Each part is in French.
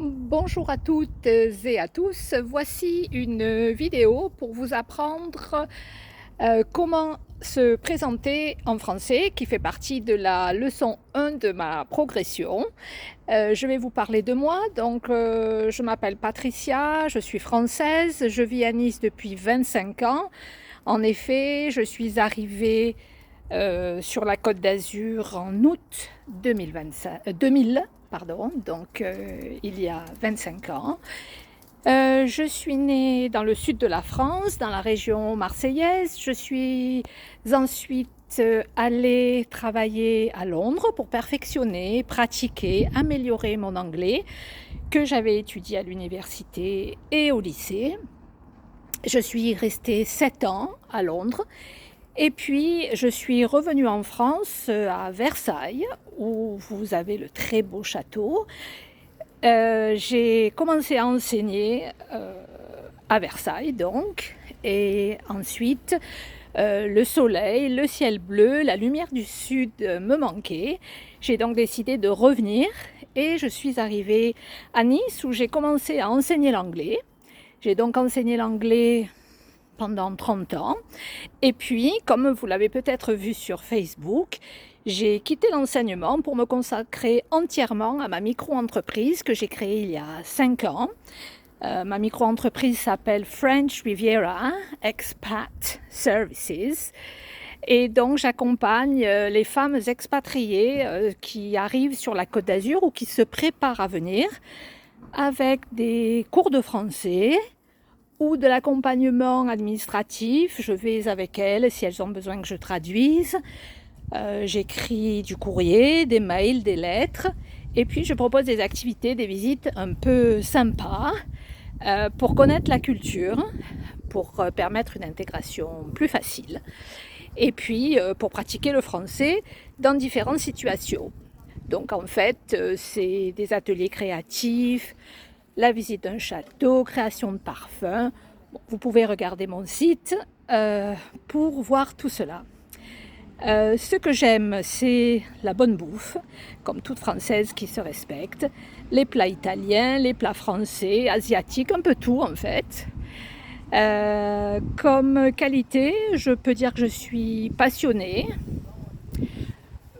Bonjour à toutes et à tous. Voici une vidéo pour vous apprendre comment se présenter en français, qui fait partie de la leçon 1 de ma progression. Je vais vous parler de moi. Je m'appelle Patricia, je suis française, je vis à Nice depuis 25 ans. En effet, je suis arrivée sur la Côte d'Azur en août 2000, il y a 25 ans. Je suis née dans le sud de la France, dans la région marseillaise. Je suis ensuite allée travailler à Londres pour perfectionner, pratiquer, améliorer mon anglais que j'avais étudié à l'université et au lycée. Je suis restée 7 ans à Londres. Et puis, je suis revenue en France, à Versailles, où vous avez le très beau château. J'ai commencé à enseigner à Versailles, donc, et ensuite, le soleil, le ciel bleu, la lumière du sud me manquaient. J'ai donc décidé de revenir et je suis arrivée à Nice où j'ai commencé à enseigner l'anglais. J'ai donc enseigné l'anglais pendant 30 ans. Et puis, comme vous l'avez peut-être vu sur Facebook, j'ai quitté l'enseignement pour me consacrer entièrement à ma micro-entreprise que j'ai créée il y a 5 ans. Ma micro-entreprise s'appelle French Riviera Expat Services. Et donc, j'accompagne les femmes expatriées qui arrivent sur la Côte d'Azur ou qui se préparent à venir avec des cours de français ou de l'accompagnement administratif. Je vais avec elles si elles ont besoin que je traduise. J'écris du courrier, des mails, des lettres. Et puis je propose des activités, des visites un peu sympas pour connaître la culture, pour permettre une intégration plus facile. Et puis pour pratiquer le français dans différentes situations. Donc en fait, c'est des ateliers créatifs, la visite d'un château, création de parfums. Bon, vous pouvez regarder mon site pour voir tout cela. Ce que j'aime, c'est la bonne bouffe, comme toute Française qui se respecte, les plats italiens, les plats français, asiatiques, un peu tout en fait. Comme qualité, je peux dire que je suis passionnée,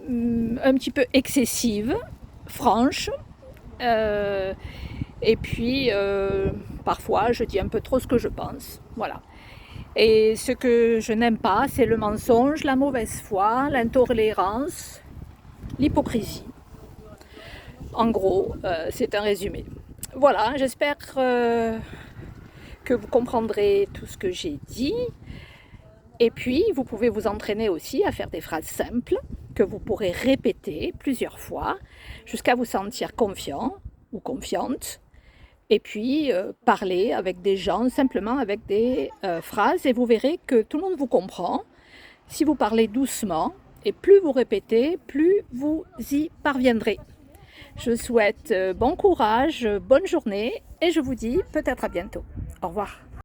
un petit peu excessive, franche. Et puis, parfois, je dis un peu trop ce que je pense. Voilà. Et ce que je n'aime pas, c'est le mensonge, la mauvaise foi, l'intolérance, l'hypocrisie. En gros, c'est un résumé. Voilà, j'espère que vous comprendrez tout ce que j'ai dit. Et puis, vous pouvez vous entraîner aussi à faire des phrases simples que vous pourrez répéter plusieurs fois jusqu'à vous sentir confiant ou confiante. Et puis, parler avec des gens, simplement avec des phrases, et vous verrez que tout le monde vous comprend. Si vous parlez doucement, et plus vous répétez, plus vous y parviendrez. Je souhaite bon courage, bonne journée, et je vous dis peut-être à bientôt. Au revoir.